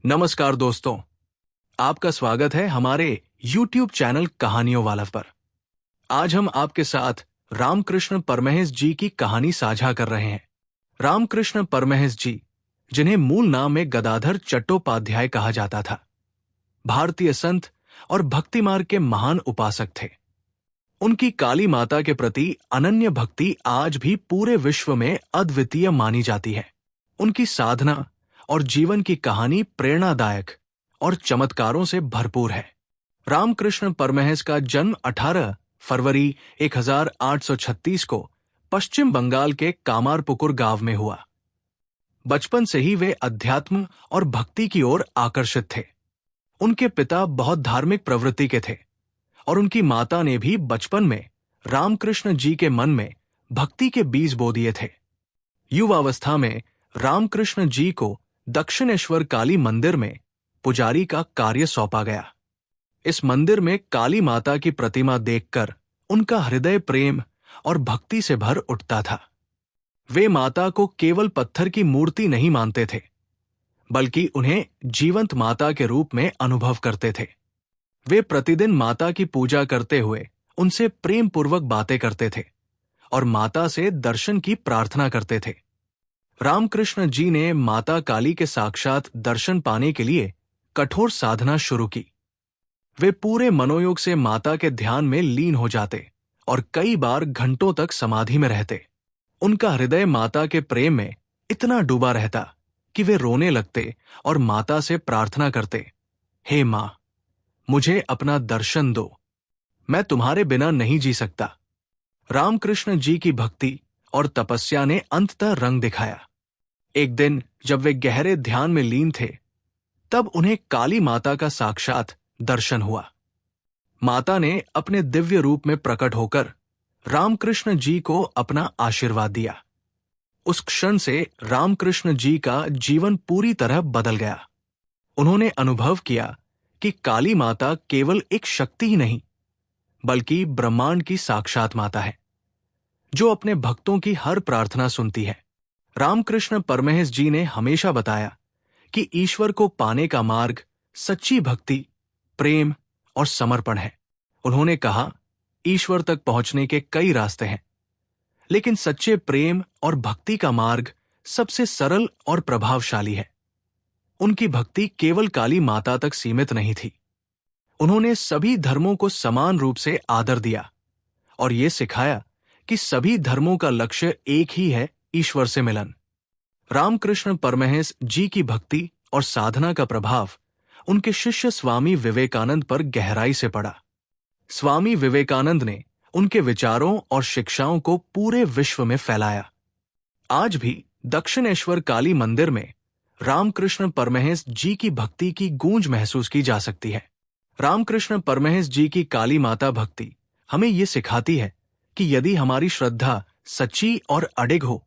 नमस्कार दोस्तों, आपका स्वागत है हमारे YouTube चैनल कहानियों वाला पर। आज हम आपके साथ रामकृष्ण परमहंस जी की कहानी साझा कर रहे हैं। रामकृष्ण परमहंस जी, जिन्हें मूल नाम में गदाधर चट्टोपाध्याय कहा जाता था, भारतीय संत और भक्ति मार्ग के महान उपासक थे। उनकी काली माता के प्रति अनन्य भक्ति आज भी पूरे विश्व में अद्वितीय मानी जाती है। उनकी साधना और जीवन की कहानी प्रेरणादायक और चमत्कारों से भरपूर है। रामकृष्ण परमहंस का जन्म 18 फरवरी 1836 को पश्चिम बंगाल के कामारपुकुर गांव में हुआ। बचपन से ही वे अध्यात्म और भक्ति की ओर आकर्षित थे। उनके पिता बहुत धार्मिक प्रवृत्ति के थे और उनकी माता ने भी बचपन में रामकृष्ण जी के मन में भक्ति के बीज बो दिए थे। युवावस्था में रामकृष्ण जी को दक्षिणेश्वर काली मंदिर में पुजारी का कार्य सौंपा गया। इस मंदिर में काली माता की प्रतिमा देखकर उनका हृदय प्रेम और भक्ति से भर उठता था। वे माता को केवल पत्थर की मूर्ति नहीं मानते थे, बल्कि उन्हें जीवंत माता के रूप में अनुभव करते थे। वे प्रतिदिन माता की पूजा करते हुए उनसे प्रेम पूर्वक बातें करते थे और माता से दर्शन की प्रार्थना करते थे। रामकृष्ण जी ने माता काली के साक्षात दर्शन पाने के लिए कठोर साधना शुरू की। वे पूरे मनोयोग से माता के ध्यान में लीन हो जाते और कई बार घंटों तक समाधि में रहते। उनका हृदय माता के प्रेम में इतना डूबा रहता कि वे रोने लगते और माता से प्रार्थना करते, हे मां, मुझे अपना दर्शन दो, मैं तुम्हारे बिना नहीं जी सकता। रामकृष्ण जी की भक्ति और तपस्या ने अंततः रंग दिखाया। एक दिन जब वे गहरे ध्यान में लीन थे, तब उन्हें काली माता का साक्षात दर्शन हुआ। माता ने अपने दिव्य रूप में प्रकट होकर रामकृष्ण जी को अपना आशीर्वाद दिया। उस क्षण से रामकृष्ण जी का जीवन पूरी तरह बदल गया। उन्होंने अनुभव किया कि काली माता केवल एक शक्ति ही नहीं, बल्कि ब्रह्मांड की साक्षात माता है, जो अपने भक्तों की हर प्रार्थना सुनती है। रामकृष्ण परमहंस जी ने हमेशा बताया कि ईश्वर को पाने का मार्ग सच्ची भक्ति, प्रेम और समर्पण है। उन्होंने कहा, ईश्वर तक पहुंचने के कई रास्ते हैं, लेकिन सच्चे प्रेम और भक्ति का मार्ग सबसे सरल और प्रभावशाली है। उनकी भक्ति केवल काली माता तक सीमित नहीं थी। उन्होंने सभी धर्मों को समान रूप से आदर दिया और ये सिखाया कि सभी धर्मों का लक्ष्य एक ही है, ईश्वर से मिलन। रामकृष्ण परमहंस जी की भक्ति और साधना का प्रभाव उनके शिष्य स्वामी विवेकानंद पर गहराई से पड़ा। स्वामी विवेकानंद ने उनके विचारों और शिक्षाओं को पूरे विश्व में फैलाया। आज भी दक्षिणेश्वर काली मंदिर में रामकृष्ण परमहंस जी की भक्ति की गूंज महसूस की जा सकती है। रामकृष्ण परमहंस जी की काली माता भक्ति हमें ये सिखाती है कि यदि हमारी श्रद्धा सच्ची और अडिग हो,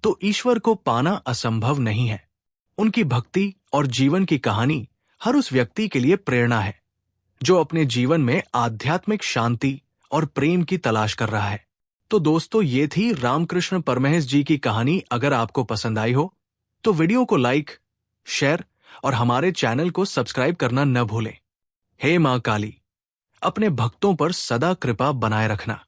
तो ईश्वर को पाना असंभव नहीं है। उनकी भक्ति और जीवन की कहानी हर उस व्यक्ति के लिए प्रेरणा है, जो अपने जीवन में आध्यात्मिक शांति और प्रेम की तलाश कर रहा है। तो दोस्तों, ये थी रामकृष्ण परमहंस जी की कहानी। अगर आपको पसंद आई हो, तो वीडियो को लाइक, शेयर और हमारे चैनल को सब्सक्राइब करना न भूलें। हे मां काली, अपने भक्तों पर सदा कृपा बनाए रखना।